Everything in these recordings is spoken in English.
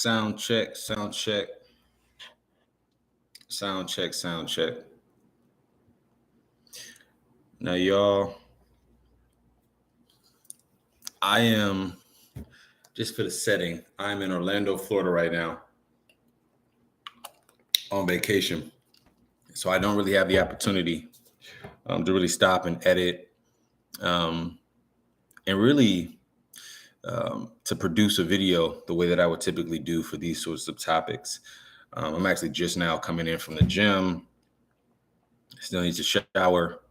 Sound check, sound check, sound check, sound check. Now, y'all, I am just for the setting. I'm in Orlando, Florida right now on vacation. So I don't really have the opportunity to really stop and edit um, and really to produce a video the way that I would typically do for these sorts of topics. I'm actually just now coming in from the gym. Still need to shower.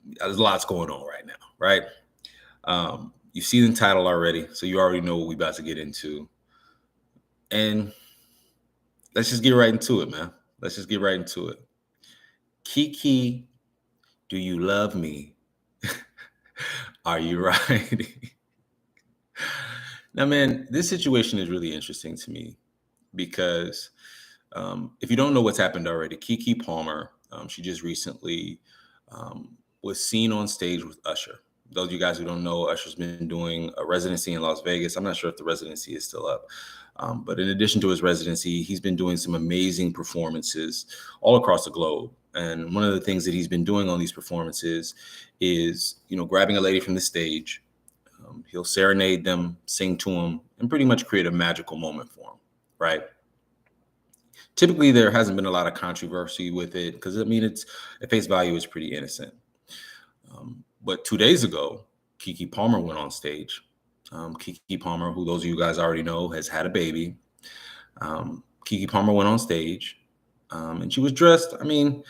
There's lots going on right now, right? You see the title already, so you already know what we about to get into. And let's just get right into it, man. Let's just get right into it. Keke, do you love me? Are you right? Now, man, this situation is really interesting to me because if you don't know what's happened already, Keke Palmer, she just recently was seen on stage with Usher. Those of you guys who don't know, Usher's been doing a residency in Las Vegas. I'm not sure if the residency is still up. But in addition to his residency, he's been doing some amazing performances all across the globe. And one of the things that he's been doing on these performances is, grabbing a lady from the stage. He'll serenade them, sing to them, and pretty much create a magical moment for them, right? Typically, there hasn't been a lot of controversy with it because, it's at face value, it's pretty innocent. But 2 days ago, Keke Palmer went on stage. Keke Palmer, who those of you guys already know, has had a baby. Keke Palmer went on stage, and she was dressed. I didn't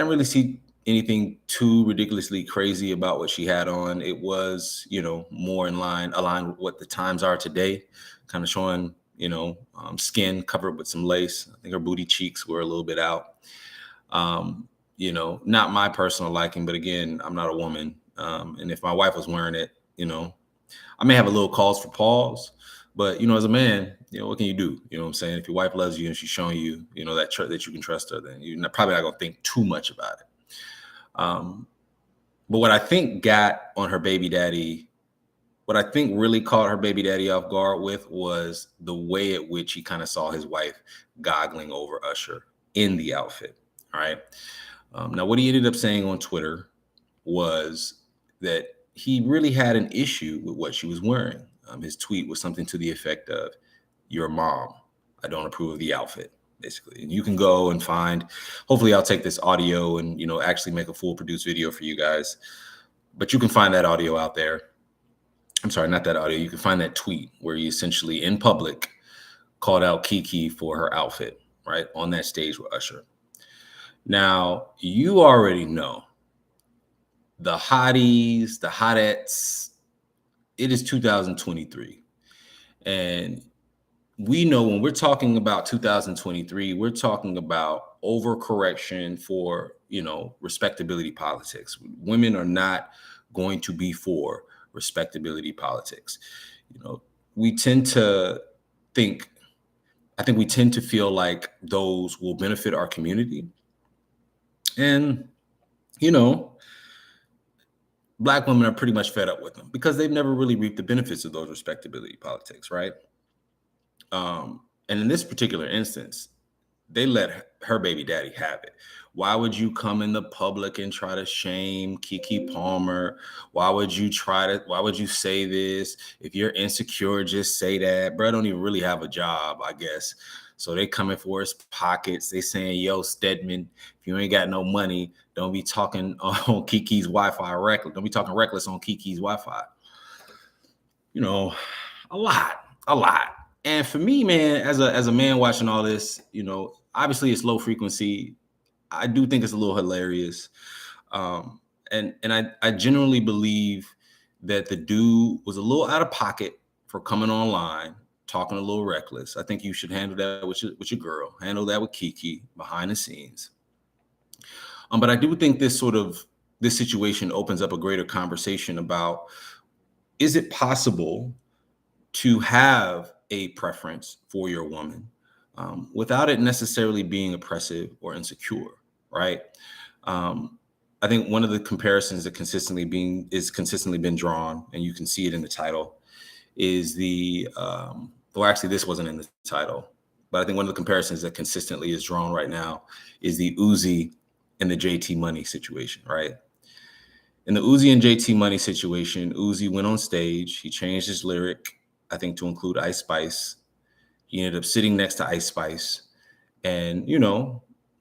really see anything too ridiculously crazy about what she had on. It was, more aligned with what the times are today, kind of showing, skin covered with some lace. I think her booty cheeks were a little bit out. Not my personal liking, but again, I'm not a woman. And if my wife was wearing it, I may have a little cause for pause, but as a man, what can you do? You know what I'm saying? If your wife loves you and she's showing you, that you can trust her, then you're probably not gonna think too much about it. But what I think got on her baby daddy, what I think really caught her baby daddy off guard with was the way at which he kind of saw his wife goggling over Usher in the outfit. All right. Now, what he ended up saying on Twitter was that he really had an issue with what she was wearing. His tweet was something to the effect of, "Your mom. I don't approve of the outfit," basically. And you can go and find, hopefully I'll take this audio and, actually make a full produced video for you guys. But you can find that audio out there. I'm sorry, not that audio. You can find that tweet where he essentially in public called out Keke for her outfit, right, on that stage with Usher. Now, you already know the hotties, the hotettes, it is 2023. And we know when we're talking about 2023, we're talking about overcorrection for, respectability politics. Women are not going to be for respectability politics. We tend to think, I think we tend to feel like those will benefit our community. And, Black women are pretty much fed up with them because they've never really reaped the benefits of those respectability politics, right? And in this particular instance, they let her baby daddy have it. Why would you come in the public and try to shame Keke Palmer? Why would you say this? If you're insecure, just say that. Bro don't even really have a job, I guess. So they coming for his pockets. They saying, "Yo, Stedman, if you ain't got no money, don't be talking on Keke's Wi-Fi reckless. Don't be talking reckless on Keke's Wi-Fi." A lot. And for me, man, as a man watching all this, obviously it's low frequency. I do think it's a little hilarious. And I genuinely believe that the dude was a little out of pocket for coming online, talking a little reckless. I think you should handle that with your girl. Handle that with Keke behind the scenes. But I do think this situation opens up a greater conversation about, is it possible to have a preference for your woman without it necessarily being oppressive or insecure, right? I think one of the comparisons that consistently been drawn, and you can see it in the title, is the Well, actually, this wasn't in the title, but I think one of the comparisons that consistently is drawn right now is the Uzi and the JT Money situation, right? In the Uzi and JT Money situation, Uzi went on stage. He changed his lyric, I think, to include Ice Spice. He ended up sitting next to Ice Spice and,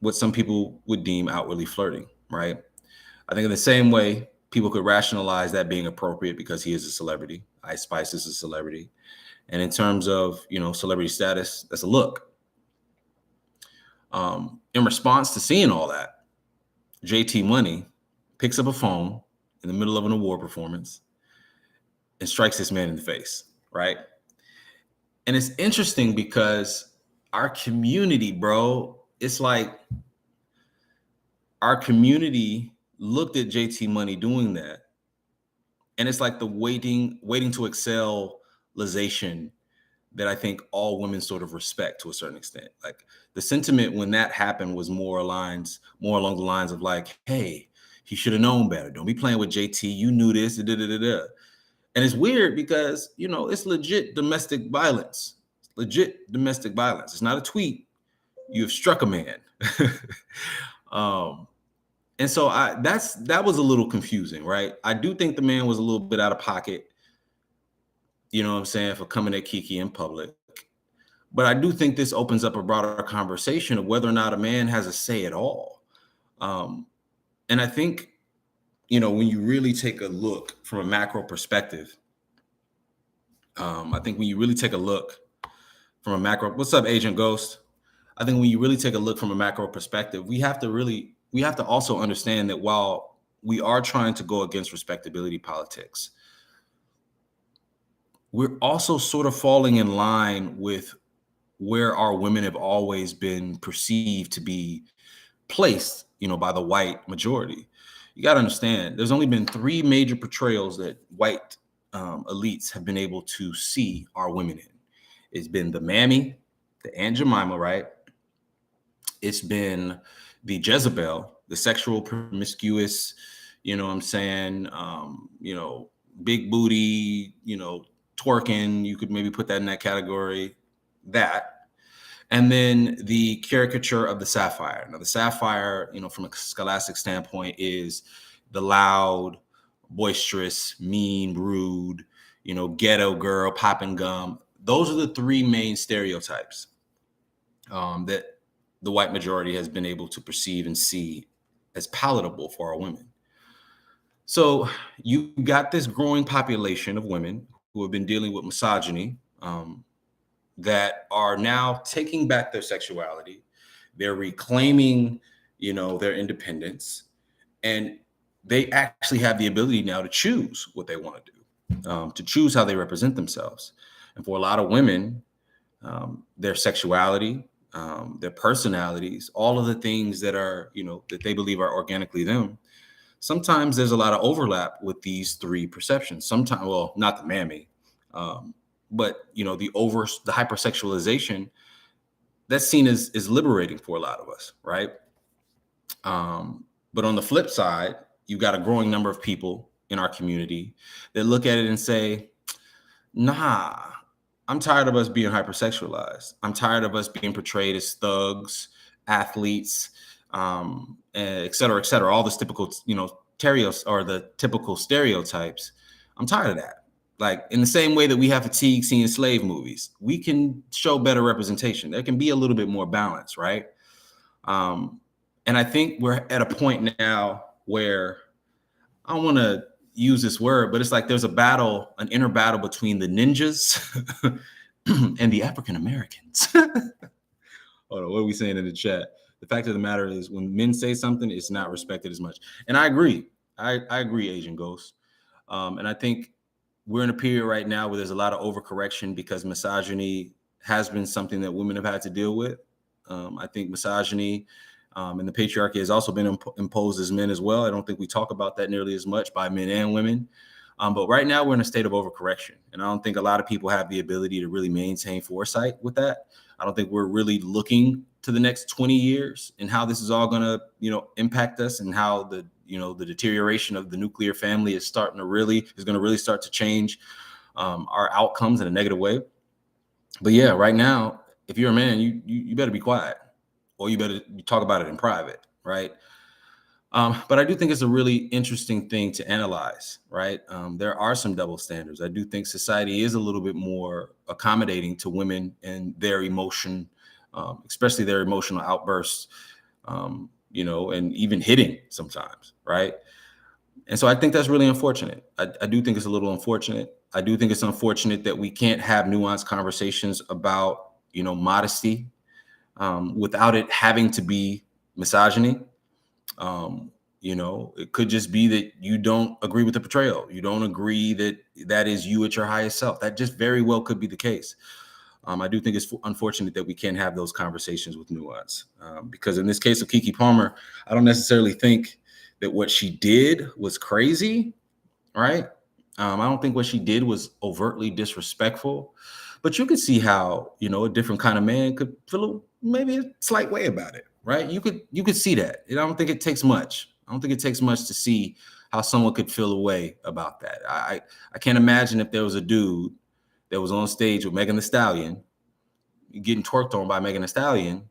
what some people would deem outwardly flirting, right? I think in the same way, people could rationalize that being appropriate because he is a celebrity. Ice Spice is a celebrity. And in terms of, celebrity status, that's a look. In response to seeing all that, JT Money picks up a phone in the middle of an award performance and strikes this man in the face, right? And it's interesting because our community, bro, it's like our community looked at JT Money doing that. And it's like the waiting to excel-ization that I think all women sort of respect to a certain extent. Like the sentiment when that happened was more along the lines of like, hey, he should have known better. Don't be playing with JT. You knew this. Da, da, da, da. And it's weird because, it's legit domestic violence. It's not a tweet. You have struck a man. And so that was a little confusing, right? I do think the man was a little bit out of pocket, you know what I'm saying, for coming at Keke in public. But I do think this opens up a broader conversation of whether or not a man has a say at all. And I think, when you really take a look from a macro perspective, what's up, Agent Ghost? I think when you really take a look from a macro perspective, we have to also understand that while we are trying to go against respectability politics, we're also sort of falling in line with where our women have always been perceived to be placed, by the white majority. You got to understand, there's only been 3 major portrayals that white elites have been able to see our women in. It's been the Mammy, the Aunt Jemima, right? It's been the Jezebel, the sexual promiscuous, big booty, twerking. You could maybe put that in that category. That. And then the caricature of the sapphire. Now, the sapphire, from a scholastic standpoint, is the loud, boisterous, mean, rude, ghetto girl, popping gum. Those are the 3 main stereotypes that the white majority has been able to perceive and see as palatable for our women. So you got this growing population of women who have been dealing with misogyny, that are now taking back their sexuality. They're reclaiming, their independence, and they actually have the ability now to choose what they want to do, to choose how they represent themselves. And for a lot of women, their sexuality, their personalities, all of the things that are, that they believe are organically them. Sometimes there's a lot of overlap with these 3 perceptions. Sometimes, well, not the Mammy, but the hypersexualization, that's seen as liberating for a lot of us, right? But on the flip side, you've got a growing number of people in our community that look at it and say, nah, I'm tired of us being hypersexualized. I'm tired of us being portrayed as thugs, athletes, et cetera, all this typical, the typical stereotypes. I'm tired of that. Like, in the same way that we have fatigue seeing slave movies, we can show better representation. There can be a little bit more balance, right? And I think we're at a point now where, I don't want to use this word, but it's like there's an inner battle between the ninjas and the African Americans. Hold on, what are we saying in the chat? The fact of the matter is, when men say something, it's not respected as much. And I agree. I agree, Agent Ghost. And I think we're in a period right now where there's a lot of overcorrection because misogyny has been something that women have had to deal with. I think misogyny and the patriarchy has also been imposed as men as well. I don't think we talk about that nearly as much by men and women. But right now we're in a state of overcorrection. And I don't think a lot of people have the ability to really maintain foresight with that. I don't think we're really looking to the next 20 years and how this is all going to, impact us, and how the deterioration of the nuclear family is going to really start to change our outcomes in a negative way. But yeah, right now, if you're a man, you better be quiet, or you better talk about it in private, right? But I do think it's a really interesting thing to analyze, right? There are some double standards. I do think society is a little bit more accommodating to women and their emotion, especially their emotional outbursts, and even hitting sometimes, right? And so I think that's really unfortunate. I do think it's a little unfortunate. I do think it's unfortunate that we can't have nuanced conversations about, modesty, without it having to be misogyny. It could just be that you don't agree with the portrayal. You don't agree that that is you at your highest self. That just very well could be the case. I do think it's unfortunate that we can't have those conversations with nuance. Because in this case of Keke Palmer, I don't necessarily think that what she did was crazy, right? I don't think what she did was overtly disrespectful, but you could see how, a different kind of man could feel maybe a slight way about it, right? You could see that. I don't think it takes much. I don't think it takes much to see how someone could feel a way about that. I can't imagine if there was a dude that was on stage with Megan Thee Stallion, getting twerked on by Megan Thee Stallion,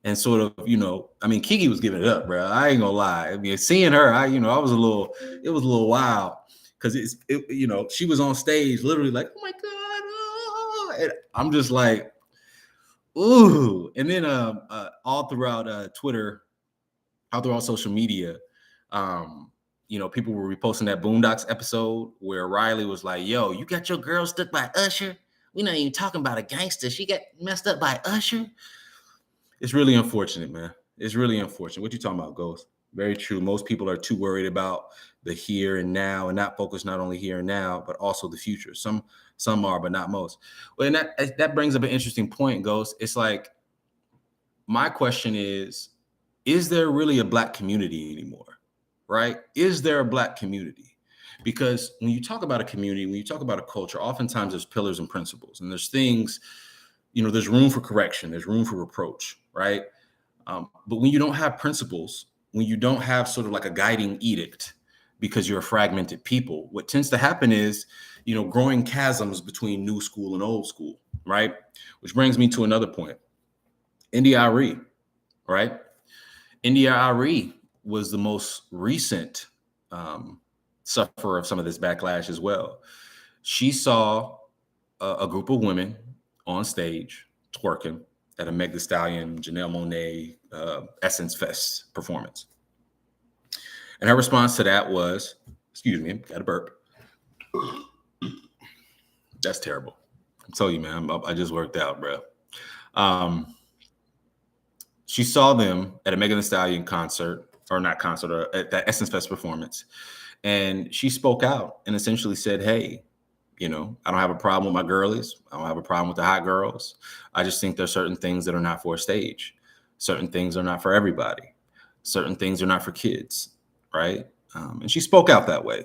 and sort of, I mean, Keke was giving it up, bro. I ain't gonna lie. I mean, seeing her, I was it was a little wild because she was on stage, literally like, oh my god, oh. And I'm just like, ooh. And then all throughout Twitter, all throughout social media, people were reposting that Boondocks episode where Riley was like, "Yo, you got your girl stuck by Usher. We not even talking about a gangster. She got messed up by Usher." It's really unfortunate, man. It's really unfortunate. What you talking about, Ghost? Very true. Most people are too worried about the here and now and not focused not only here and now, but also the future. Some are, but not most. Well, and that brings up an interesting point, Ghost. It's like, my question is there really a Black community anymore? Right? Is there a Black community? Because when you talk about a community, when you talk about a culture, oftentimes there's pillars and principles, and there's things, there's room for correction, there's room for reproach, right? But when you don't have principles, when you don't have sort of like a guiding edict, because you're a fragmented people, what tends to happen is, growing chasms between new school and old school, right? Which brings me to another point. Arie, right? Arie was the most recent sufferer of some of this backlash as well. She saw a group of women on stage twerking at a Meg Thee Stallion, Janelle Monáe, Essence Fest performance. And her response to that was, excuse me, got a burp. That's terrible. I'm telling you, man, I just worked out, bro. She saw them at a Megan Thee Stallion concert, or not concert, or at that Essence Fest performance. And she spoke out and essentially said, hey, I don't have a problem with my girlies. I don't have a problem with the hot girls. I just think there's certain things that are not for a stage. Certain things are not for everybody. Certain things are not for kids, right? And she spoke out that way.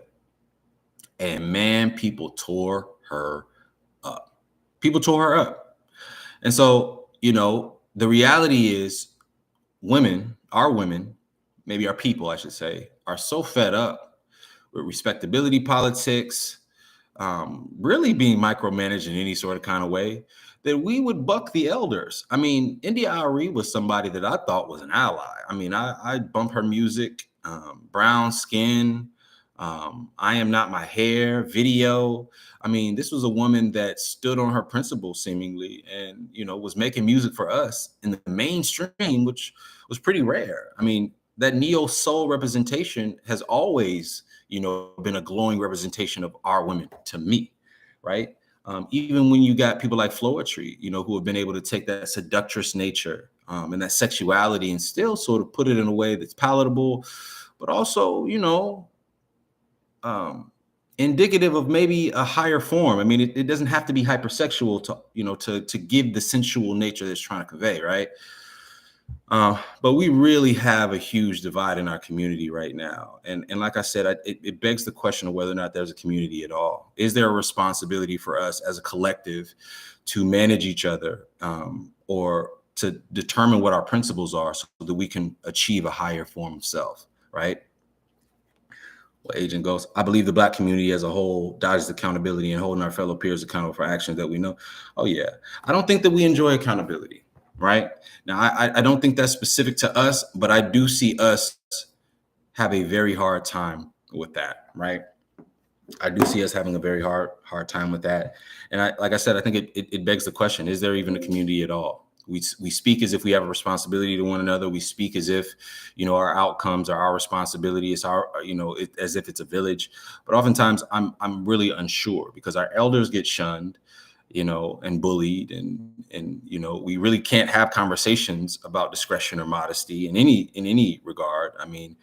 And man, people tore her up. People tore her up. And so, the reality is our women, maybe our people, I should say, are so fed up with respectability politics, really being micromanaged in any sort of kind of way, that we would buck the elders. I mean, Arie was somebody that I thought was an ally. I mean, I bump her music, Brown Skin, I Am Not My Hair video. I mean, this was a woman that stood on her principles seemingly, and, was making music for us in the mainstream, which was pretty rare. I mean, that neo soul representation has always, been a glowing representation of our women to me, right? Even when you got people like Floetry, who have been able to take that seductress nature and that sexuality and still sort of put it in a way that's palatable, but also, indicative of maybe a higher form. I mean, it doesn't have to be hypersexual to give the sensual nature that's trying to convey, right? But we really have a huge divide in our community right now. And like I said, it begs the question of whether or not there's a community at all. Is there a responsibility for us as a collective to manage each other, or to determine what our principles are so that we can achieve a higher form of self, right? Well, Agent Ghost, I believe the Black community as a whole dodges accountability and holding our fellow peers accountable for actions that we know. Oh yeah, I don't think that we enjoy accountability. Right now, I don't think that's specific to us, but I do see us have a very hard time with that. Right. I do see us having a very hard time with that. And like I said, I think it begs the question: is there even a community at all? We speak as if we have a responsibility to one another. We speak as if, our outcomes are our responsibility. It's our, as if it's a village. But oftentimes, I'm really unsure because our elders get shunned, and bullied, and we really can't have conversations about discretion or modesty in any regard. I mean,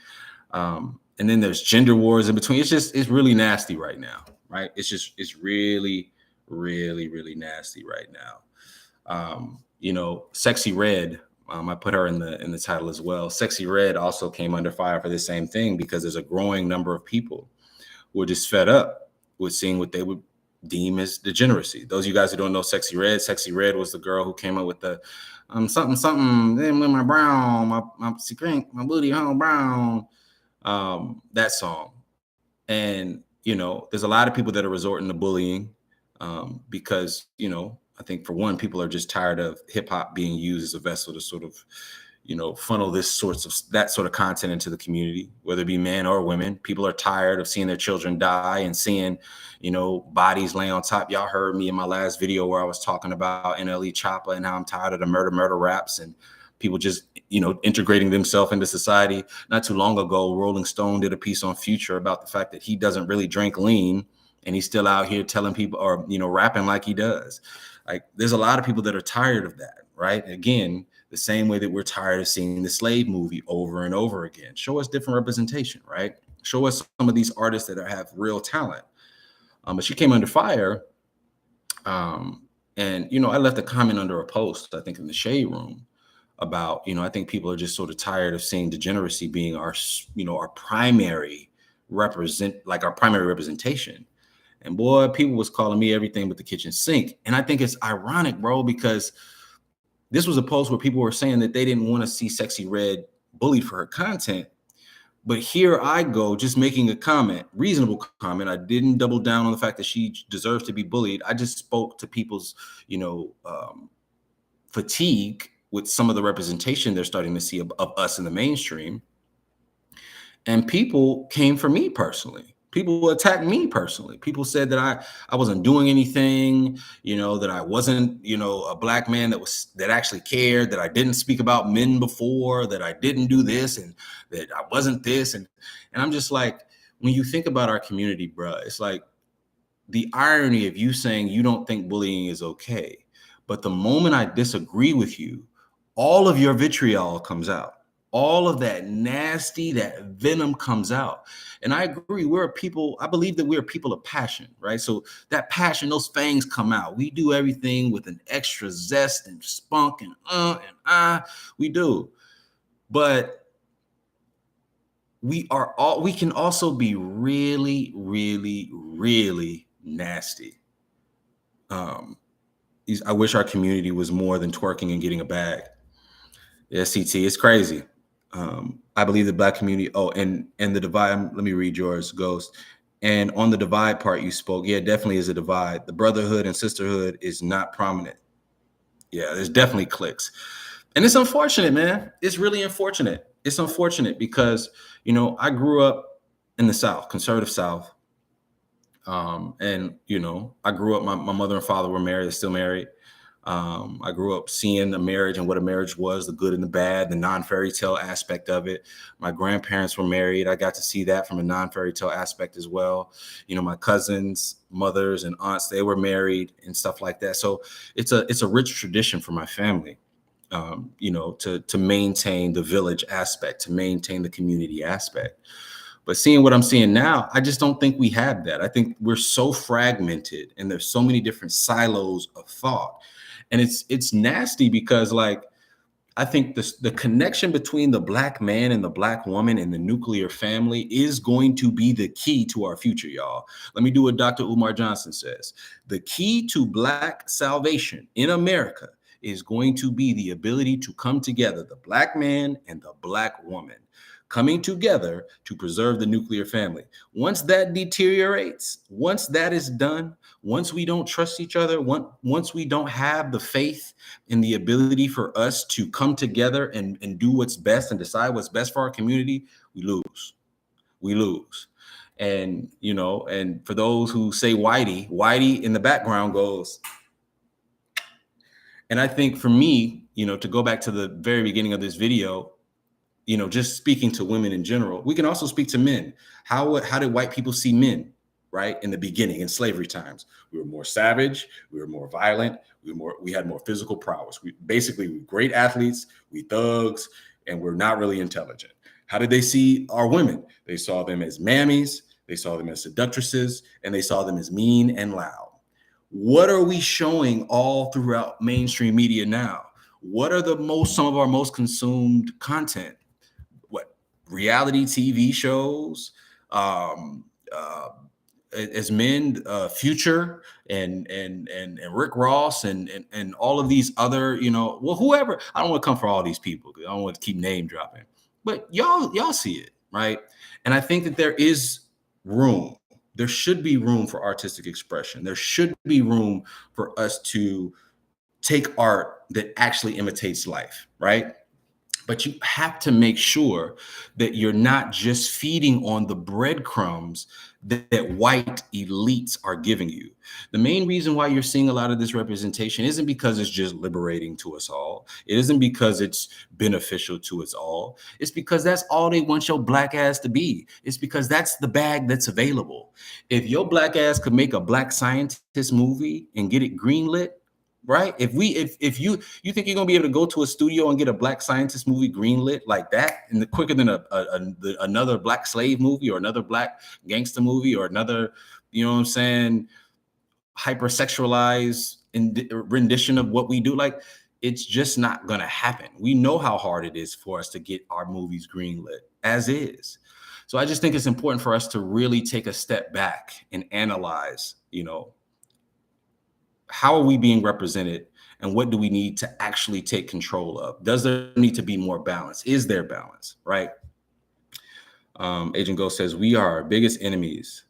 and then there's gender wars in between. It's really nasty right now, right? It's really, really, really nasty right now. Sexy Red, I put her in the title as well. Sexy Red also came under fire for the same thing because there's a growing number of people who are just fed up with seeing what they would deem as degeneracy. Those of you guys who don't know Sexy Red was the girl who came up with the something then with my brown, my secret, my booty home brown, that song. And there's a lot of people that are resorting to bullying because I think for one, people are just tired of hip hop being used as a vessel to sort of funnel that sort of content into the community, whether it be men or women. People are tired of seeing their children die and seeing bodies lay on top. Y'all heard me in my last video where I was talking about NLE Choppa and how I'm tired of the murder raps and people just integrating themselves into society. Not too long ago, Rolling Stone did a piece on Future about the fact that he doesn't really drink lean and he's still out here telling people, or rapping like he does. Like, there's a lot of people that are tired of that, right? Again, the same way that we're tired of seeing the slave movie over and over again. Show us different representation, right? Show us some of these artists that have real talent. But she came under fire. And I left a comment under a post, I think in the Shade Room, about, I think people are just sort of tired of seeing degeneracy being our primary representation. And boy, people was calling me everything but the kitchen sink. And I think it's ironic, bro, because this was a post where people were saying that they didn't want to see Sexy Red bullied for her content. But here I go, just making a comment, reasonable comment. I didn't double down on the fact that she deserves to be bullied. I just spoke to people's, fatigue with some of the representation they're starting to see of us in the mainstream. And people came for me personally. People attacked me personally. People said that I wasn't doing anything, that I wasn't, a Black man that actually cared, that I didn't speak about men before, that I didn't do this, and that I wasn't this. And I'm just like, when you think about our community, bro, it's like the irony of you saying you don't think bullying is okay. But the moment I disagree with you, all of your vitriol comes out. All of that nasty, that venom comes out. And I agree, I believe that we're people of passion, right? So that passion, those fangs come out. We do everything with an extra zest and spunk and we do. But we can also be really, really, really nasty. I wish our community was more than twerking and getting a bag. Yeah, CT, it's crazy. I believe the Black community. Oh, and the divide. Let me read yours, Ghost. And on the divide part you spoke, yeah, definitely is a divide. The brotherhood and sisterhood is not prominent. Yeah, there's definitely cliques, and it's unfortunate, man. It's really unfortunate. It's unfortunate because I grew up in the South, conservative South, and I grew up. My mother and father were married. They're still married. I grew up seeing a marriage and what a marriage was, the good and the bad, the non-fairy tale aspect of it. My grandparents were married. I got to see that from a non-fairy tale aspect as well. My cousins, mothers, and aunts, they were married and stuff like that. So it's a rich tradition for my family, to maintain the village aspect, to maintain the community aspect. But seeing what I'm seeing now, I just don't think we have that. I think we're so fragmented and there's so many different silos of thought. And it's nasty because, like, I think the connection between the Black man and the Black woman and the nuclear family is going to be the key to our future, y'all. Let me do what Dr. Umar Johnson says. The key to Black salvation in America is going to be the ability to come together, the Black man and the Black woman. coming together to preserve the nuclear family. Once that deteriorates, once that is done, once we don't trust each other, once we don't have the faith in the ability for us to come together and do what's best and decide what's best for our community, we lose. We lose. And, and for those who say Whitey in the background goes. And I think for me, to go back to the very beginning of this video, just speaking to women in general, we can also speak to men. How did white people see men, right? In the beginning, in slavery times, we were more savage, we were more violent, we had more physical prowess. We were great athletes, we thugs, and we're not really intelligent. How did they see our women? They saw them as mammies, they saw them as seductresses, and they saw them as mean and loud. What are we showing all throughout mainstream media now? What are some of our most consumed content? What reality TV shows? As men, Future and Rick Ross and all of these other, whoever. I don't want to come for all these people. I don't want to keep name dropping, but y'all see it, right? And I think that there is room. There should be room for artistic expression. There should be room for us to take art that actually imitates life, right? But you have to make sure that you're not just feeding on the breadcrumbs that white elites are giving you. The main reason why you're seeing a lot of this representation isn't because it's just liberating to us all. It isn't because it's beneficial to us all. It's because that's all they want your black ass to be. It's because that's the bag that's available. If your black ass could make a black scientist movie and get it greenlit, right? If you think you're gonna be able to go to a studio and get a black scientist movie greenlit like that, and quicker than another black slave movie or another black gangster movie or another, hypersexualized rendition of what we do, like, it's just not gonna happen. We know how hard it is for us to get our movies greenlit as is. So I just think it's important for us to really take a step back and analyze, how are we being represented and what do we need to actually take control of? Does there need to be more balance? Is there balance, right? Agent Ghost says, we are our biggest enemies.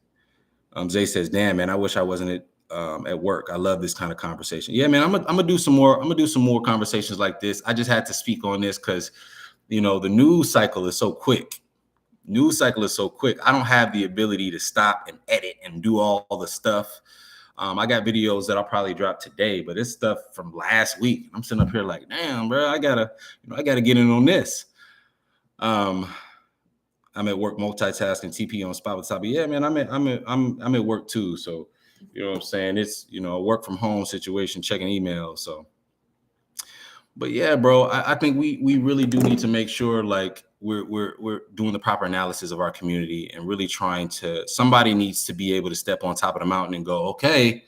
Zay says, damn, man, I wish I wasn't at work. I love this kind of conversation. Yeah, man, I'm gonna do some more conversations like this. I just had to speak on this because, the news cycle is so quick. I don't have the ability to stop and edit and do all the stuff. I got videos that I'll probably drop today, but it's stuff from last week. I'm sitting up here like, damn, bro, I gotta get in on this. I'm at work multitasking, TP on spot with Sabi. Yeah, man, I'm at work too. So, you know what I'm saying? It's, a work from home situation, checking emails. So, but yeah, bro, I think we really do need to make sure like we're doing the proper analysis of our community and really somebody needs to be able to step on top of the mountain and go, okay,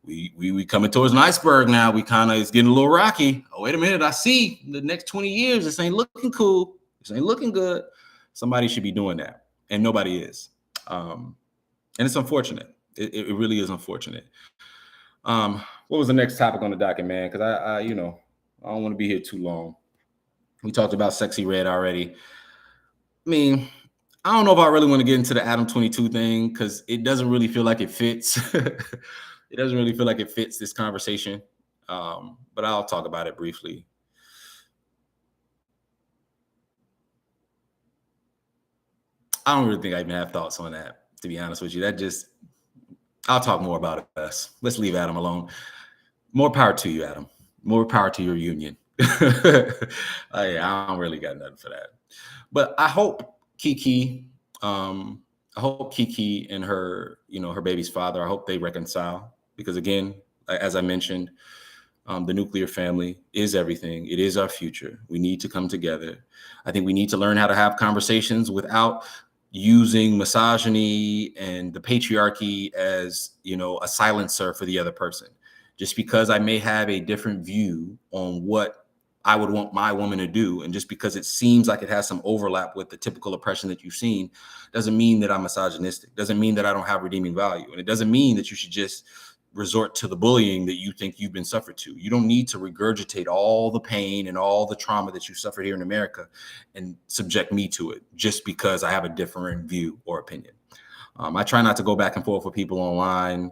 we coming towards an iceberg now. It's getting a little rocky. Oh, wait a minute. I see the next 20 years. This ain't looking cool. This ain't looking good. Somebody should be doing that. And nobody is. And it's unfortunate. It really is unfortunate. What was the next topic on the docket, man? Because I don't want to be here too long. We talked about Sexxy Red already. I mean, I don't know if I really want to get into the Adam 22 thing because it doesn't really feel like it fits. It doesn't really feel like it fits this conversation. But I'll talk about it briefly. I don't really think I even have thoughts on that, to be honest with you. I'll talk more about it best. Let's leave Adam alone. More power to you, Adam. More power to your union. I don't really got nothing for that. But I hope Keke and her, her baby's father, I hope they reconcile. Because again, as I mentioned, the nuclear family is everything. It is our future. We need to come together. I think we need to learn how to have conversations without using misogyny and the patriarchy as, a silencer for the other person. Just because I may have a different view on what I would want my woman to do, and just because it seems like it has some overlap with the typical oppression that you've seen, doesn't mean that I'm misogynistic. Doesn't mean that I don't have redeeming value. And it doesn't mean that you should just resort to the bullying that you think you've been suffered to. You don't need to regurgitate all the pain and all the trauma that you suffered here in America and subject me to it just because I have a different view or opinion. I try not to go back and forth with people online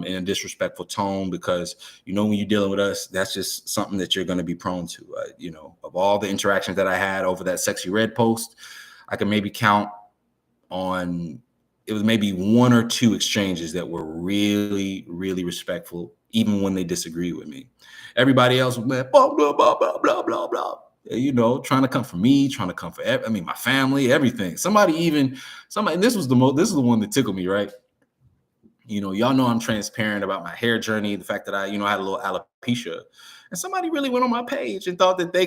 in a disrespectful tone because, when you're dealing with us, that's just something that you're going to be prone to. Of all the interactions that I had over that Sexy Red post, I can maybe count on, it was maybe one or two exchanges that were really, really respectful, even when they disagreed with me. Everybody else was, man, blah, blah, blah, blah, blah, blah, blah. Trying to come for me, trying to come for, my family, everything. Somebody, and this is the one that tickled me, right? Y'all know I'm transparent about my hair journey, the fact that I had a little alopecia, and somebody really went on my page and thought that they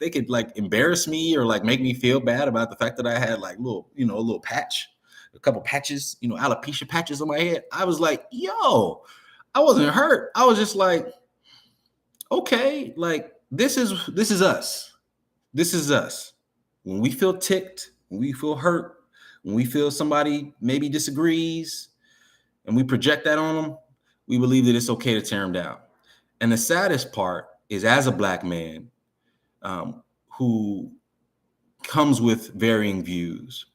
could like embarrass me or like make me feel bad about the fact that I had like a little patch, a couple patches, alopecia patches on my head. I was like, yo, I wasn't hurt. I was just like, okay, like this is us. This is us. When we feel ticked, when we feel hurt, when we feel somebody maybe disagrees, and we project that on them, we believe that it's okay to tear them down. And the saddest part is, as a Black man who comes with varying views,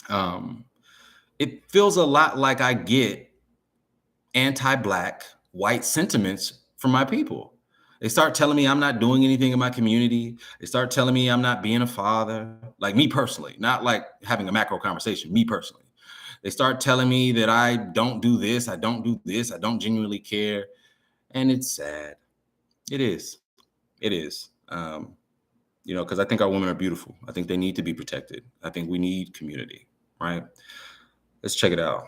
it feels a lot like I get anti-Black white sentiments from my people. They start telling me I'm not doing anything in my community. They start telling me I'm not being a father, like me personally, not like having a macro conversation, me personally. They start telling me that I don't do this, I don't do this, I don't genuinely care. And it's sad. It is. It is. Because I think our women are beautiful. I think they need to be protected. I think we need community, right? Let's check it out.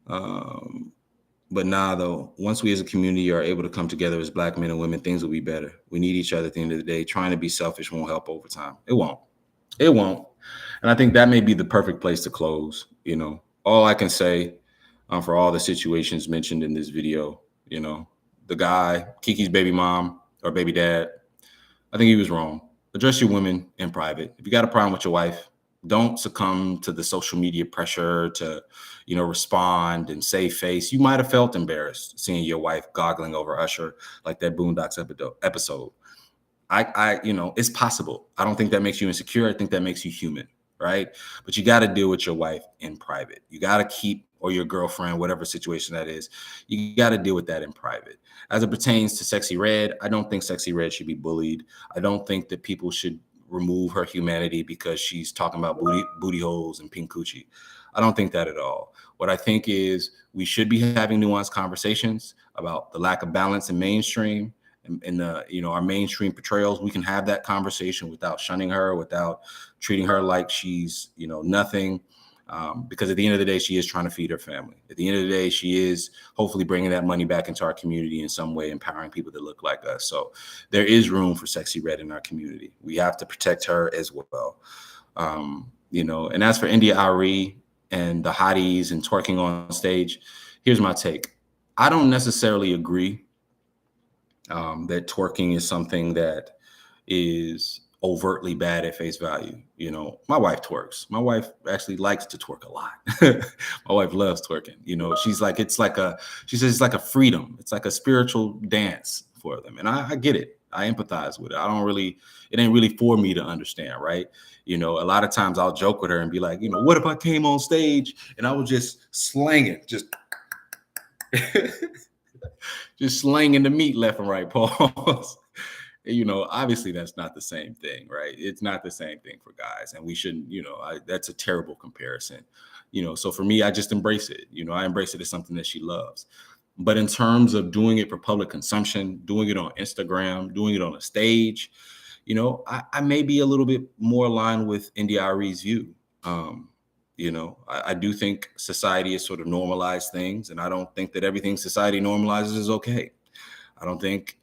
But though, once we as a community are able to come together as Black men and women, things will be better. We need each other at the end of the day. Trying to be selfish won't help over time. It won't. It won't. And I think that may be the perfect place to close. All I can say for all the situations mentioned in this video, the guy, Keke's baby mom or baby dad, I think he was wrong. Address your women in private. If you got a problem with your wife, don't succumb to the social media pressure to, respond and save face. You might have felt embarrassed seeing your wife goggling over Usher like that Boondocks episode. It's possible. I don't think that makes you insecure. I think that makes you human, right? But you got to deal with your wife in private. You got to keep, or your girlfriend, whatever situation that is, you got to deal with that in private. As it pertains to Sexy Red, I don't think Sexy Red should be bullied. I don't think that people should remove her humanity because she's talking about booty holes and pink coochie. I don't think that at all. What I think is we should be having nuanced conversations about the lack of balance in mainstream and our mainstream portrayals. We can have that conversation without shunning her, without treating her like she's, nothing. Because at the end of the day, she is trying to feed her family. At the end of the day, she is hopefully bringing that money back into our community in some way, empowering people that look like us. So there is room for Sexy Red in our community. We have to protect her as well. And as for Arie and the Hotties and twerking on stage, here's my take. I don't necessarily agree that twerking is something that is overtly bad at face value. My wife twerks. My wife actually likes to twerk a lot. My wife loves twerking. She says it's like a freedom. It's like a spiritual dance for them. And I get it. I empathize with it. It ain't really for me to understand, right? A lot of times I'll joke with her and be like, what if I came on stage and I was just slanging, just slanging the meat left and right, pause. Obviously that's not the same thing, right? It's not the same thing for guys, and we shouldn't, that's a terrible comparison. So for me, I just embrace it. I embrace it as something that she loves. But in terms of doing it for public consumption, doing it on Instagram, doing it on a stage, I may be a little bit more aligned with Arie's view. I do think society has sort of normalized things, and I don't think that everything society normalizes is okay. I don't think,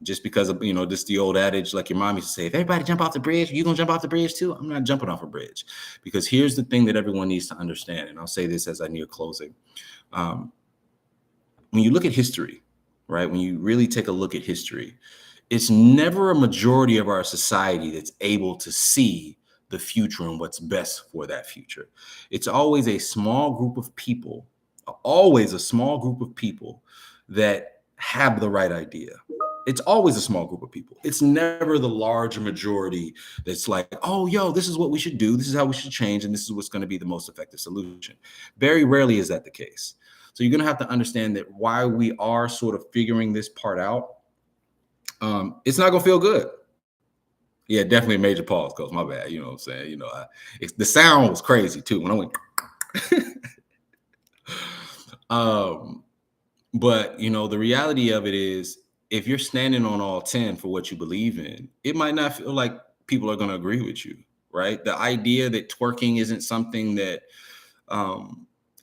just because of, just the old adage, like your mom used to say, if everybody jump off the bridge, you gonna jump off the bridge too? I'm not jumping off a bridge, because here's the thing that everyone needs to understand. And I'll say this as I near closing. When you look at history, right? When you really take a look at history, it's never a majority of our society that's able to see the future and what's best for that future. It's always a small group of people, always a small group of people that have the right idea. It's always a small group of people. It's never the large majority that's like, oh, yo, this is what we should do. This is how we should change. And this is what's going to be the most effective solution. Very rarely is that the case. So you're going to have to understand that while we are sort of figuring this part out, it's not going to feel good. Yeah, definitely a major pause, Coach. My bad. You know what I'm saying? You know, the sound was crazy too when I went. But you know, the reality of it is, if you're standing on all 10 for what you believe in, it might not feel like people are going to agree with you, right? The idea that twerking isn't something that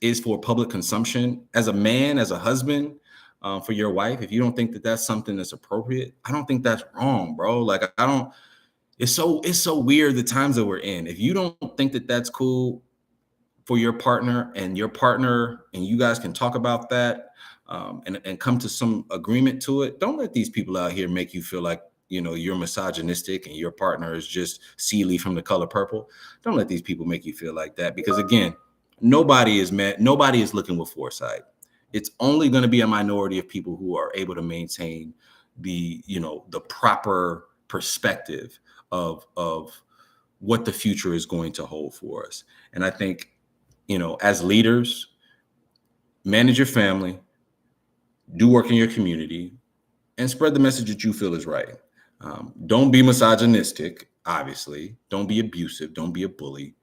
is for public consumption, as a man, as a husband, for your wife, if you don't think that that's something that's appropriate, I don't think that's wrong, bro. Like, I don't. It's so weird the times that we're in. If you don't think that that's cool for your partner, and you guys can talk about that, and come to some agreement to it, don't let these people out here make you feel like, you know, you're misogynistic and your partner is just Sealy from The Color Purple. Don't let these people make you feel like that, because again, nobody is looking with foresight. It's only going to be a minority of people who are able to maintain the proper perspective of what the future is going to hold for us. And I think, as leaders, manage your family, do work in your community, and spread the message that you feel is right. Don't be misogynistic, obviously. Don't be abusive. Don't be a bully.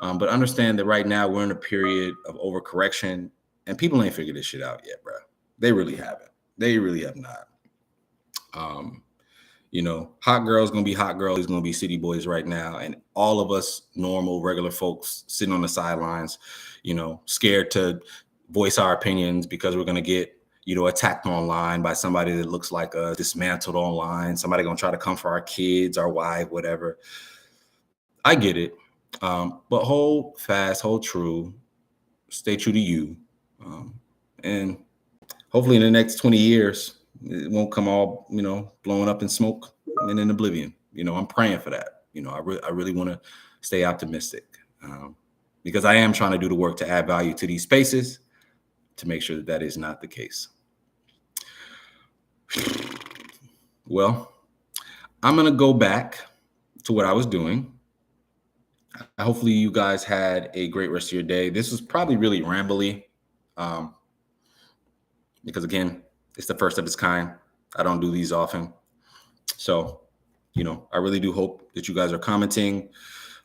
But understand that right now we're in a period of overcorrection, and people ain't figured this shit out yet, bro. They really haven't. They really have not. Hot girls gonna be hot girls, gonna be city boys right now, and all of us normal, regular folks sitting on the sidelines, scared to voice our opinions because we're gonna get attacked online by somebody that looks like us, dismantled online. Somebody gonna try to come for our kids, our wife, whatever. I get it, but hold fast, hold true, stay true to you, and hopefully in the next 20 years. It won't come all, blowing up in smoke and in oblivion. I'm praying for that. I really want to stay optimistic, because I am trying to do the work to add value to these spaces to make sure that that is not the case. Well, I'm going to go back to what I was doing. Hopefully you guys had a great rest of your day. This was probably really rambly, because again, it's the first of its kind. I don't do these often. So, I really do hope that you guys are commenting.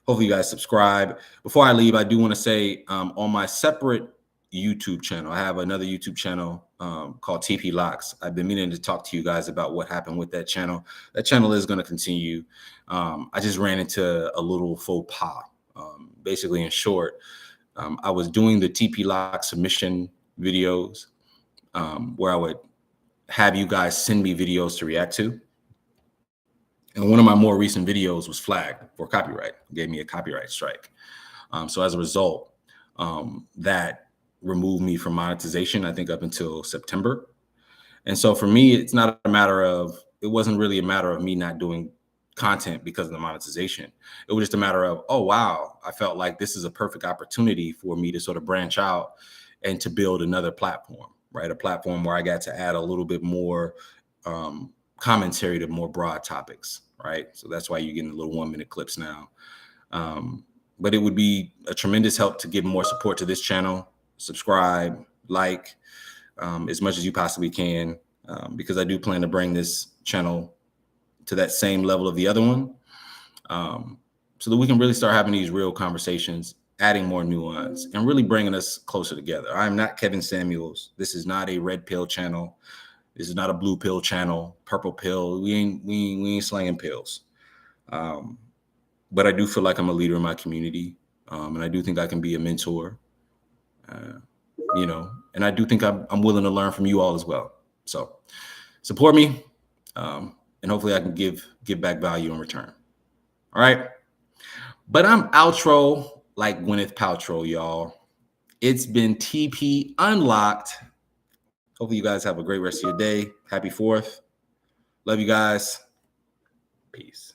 Hopefully you guys subscribe. Before I leave, I do want to say, on my separate YouTube channel, I have another YouTube channel called TPLOCKS. I've been meaning to talk to you guys about what happened with that channel. That channel is going to continue. I just ran into a little faux pas. Basically, in short, I was doing the TPLOCKS submission videos, where I would have you guys send me videos to react to. And one of my more recent videos was flagged for copyright, gave me a copyright strike. So as a result, that removed me from monetization, I think up until September. And so for me, it wasn't really a matter of me not doing content because of the monetization. It was just a matter of, oh, wow, I felt like this is a perfect opportunity for me to sort of branch out and to build another platform. Right, a platform where I got to add a little bit more commentary to more broad topics, right? So that's why you're getting the little 1-minute clips now. But it would be a tremendous help to give more support to this channel. Subscribe, like, as much as you possibly can, because I do plan to bring this channel to that same level of the other one, so that we can really start having these real conversations, adding more nuance, and really bringing us closer together. I'm not Kevin Samuels. This is not a red pill channel. This is not a blue pill channel, purple pill. We ain't slanging pills. But I do feel like I'm a leader in my community, and I do think I can be a mentor. And I do think I'm willing to learn from you all as well. So support me, and hopefully I can give back value in return. All right. But I'm outro like Gwyneth Paltrow, y'all. It's been TP Unlocked. Hopefully you guys have a great rest of your day. Happy 4th. Love you guys. Peace.